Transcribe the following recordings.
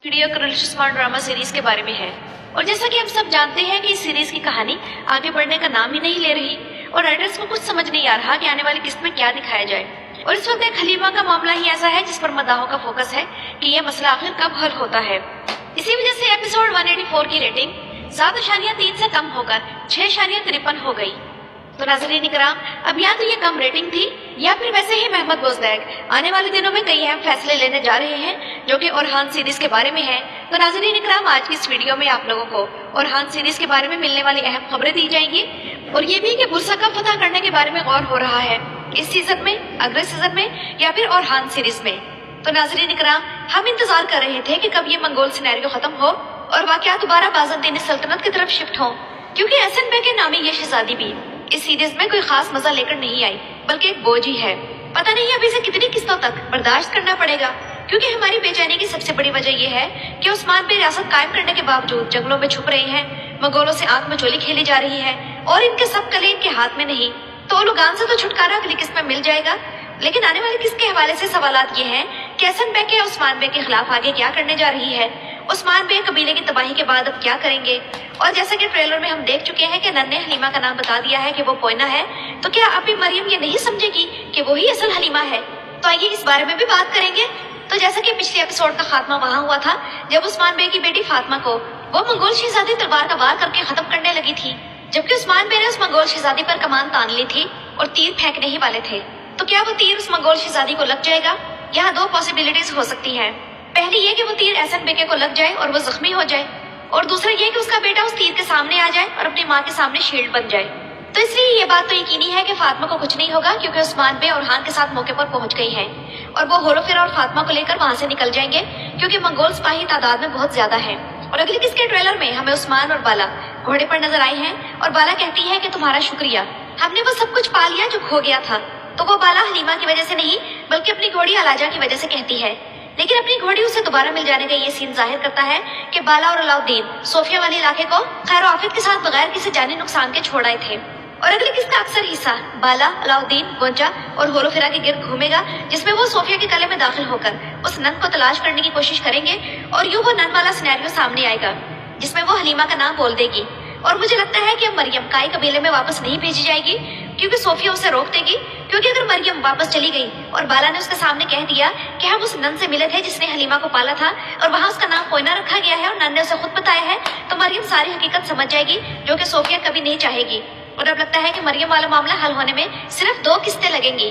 Video smart drama series के बारे में है। और जैसा कि हम सब जानते हैं कि इस सीरीज की कहानी आगे बढ़ने का नाम ही नहीं ले रही और राइटर्स को कुछ समझ नहीं आ रहा कि आने वाली किस्त में क्या दिखाया जाए। और इस वक्त एक हलीमा का मामला ही ऐसा है जिस पर मदाहों का फोकस है कि यह मसला आखिर कब हल होता है। इसी वजह से एपिसोड 184 की रेटिंग 7.3 से कम होकर 6.53 हो गई। तो नाज़रीन इकराम, अब या तो ये कम रेटिंग थी या फिर वैसे ही महमद बोजदैक आने वाले दिनों में कई अहम फैसले लेने जा रहे हैं जो कि ओरहान सीरीज के बारे में है। तो नाज़रीन इकराम, आज की इस वीडियो में आप लोगों को ओरहान सीरीज के बारे में मिलने वाली अहम खबरें दी जाएंगी और ये भी कि बुरसा कब फतह करने के बारे में गौर हो रहा है, इस सीजन में, अगले सीजन में या फिर ओरहान सीरीज में। तो नाज़रीन इकराम, हम इंतजार कर रहे थे कि कब ये मंगोल सिनेरियो खत्म हो और वाकया दोबारा बाज़ंतीनी सल्तनत की तरफ शिफ्ट हो, क्योंकि हसन बे के नामी ये शहजादी भी इस सीरीज में कोई खास मजा लेकर नहीं आई बल्कि एक बोझ ही है। पता नहीं अभी से कितनी किस्तों तक बर्दाश्त करना पड़ेगा, क्योंकि हमारी बेचैनी की सबसे बड़ी वजह यह है कि उस्मान पे रियासत कायम करने के बावजूद जंगलों में छुप रहे हैं, मंगोलों से आंख में चोली खेली जा रही है और इनके सब कले इनके हाथ में नहीं। तो लुगान से तो छुटकारा अगली किस्त में मिल जाएगा, लेकिन आने वाली किस्त के हवाले से सवालात ये हैं कि हसन बे के उस्मान बे के खिलाफ आगे क्या करने जा रही है, उस्मान बे कबीले की तबाही के बाद अब क्या करेंगे। और जैसा कि ट्रेलर में हम देख चुके हैं कि नन्हे हलीमा का नाम बता दिया है कि वो पोइना है, तो क्या अभी मरियम ये नहीं समझेगी कि वो ही असल हलीमा है। तो आइए इस बारे में भी बात करेंगे। तो जैसा कि पिछले एपिसोड का खात्मा वहां हुआ था जब उस्मान बे की बेटी फातिमा को वो मंगोल शहजादी तलवार का वार करके खत्म करने लगी थी, जबकि उस्मान बे ने उस मंगोल शहजादी पर कमान तान ली थी और तीर फेंकने ही वाले थे। तो क्या वो तीर उस मंगोल शहजादी को लग जाएगा? यहाँ दो पॉसिबिलिटीज हो सकती है। पहली ये कि वो तीर हसन बेके को लग जाए और वो जख्मी हो जाए, और दूसरा ये कि उसका बेटा उस तीर के सामने आ जाए और अपनी माँ के सामने शील्ड बन जाए। तो इसलिए ये बात तो यकीनी है कि फातिमा को कुछ नहीं होगा, क्योंकि उस्मान बे और हान के साथ मौके पर पहुंच गई हैं और वो होलोफिरा और फातिमा को लेकर वहां से निकल जाएंगे, क्योंकि मंगोल सिपाही तादाद में बहुत ज्यादा है। और अगली किस्त के ट्रेलर में हमें उस्मान और बाला घोड़े पर नजर आए हैं और बाला कहती है कि तुम्हारा शुक्रिया, हमने वो सब कुछ पा लिया जो खो गया था। तो वो बाला हलीमा की वजह से नहीं बल्कि अपनी घोड़ी अलाजा की वजह से कहती है, लेकिन अपनी घोड़ी उसे दोबारा मिल जाने का ये सीन जाहिर करता है कि बाला और अलाउद्दीन सोफिया वाले इलाके को खैर आफियत के साथ बगैर किसी जानी नुकसान के छोड़ आए थे। और अगली किस्त का अक्सर हिस्सा बाला, अलाउद्दीन, गोंजा और होलोफिरा के गिर्द घूमेगा, जिसमें वो सोफिया के कले में दाखिल होकर उस नन को तलाश करने की कोशिश करेंगे और यूं वो नन वाला सिनेरियो सामने आएगा जिसमें वो हलीमा का नाम बोल देगी। और मुझे लगता है कि अब मरियम काई कबीले में वापस नहीं भेजी जाएगी, क्योंकि सोफिया उसे रोक देगी। क्योंकि अगर मरियम वापस चली गई और बाला ने उसके सामने कह दिया कि हम उस नन से मिले थे जिसने हलीमा को पाला था और वहाँ उसका नाम पोइना रखा गया है और नन ने उसे खुद बताया है, तो मरियम सारी हकीकत समझ जाएगी, जो कि सोफिया कभी नहीं चाहेगी। और अब लगता है कि मरियम वाला मामला हल होने में सिर्फ 2 किस्तें लगेंगी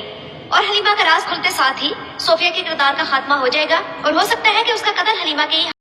और हलीमा का राज खुलते साथ ही सोफिया के किरदार का खात्मा हो जाएगा और हो सकता है कि उसका कत्ल हलीमा के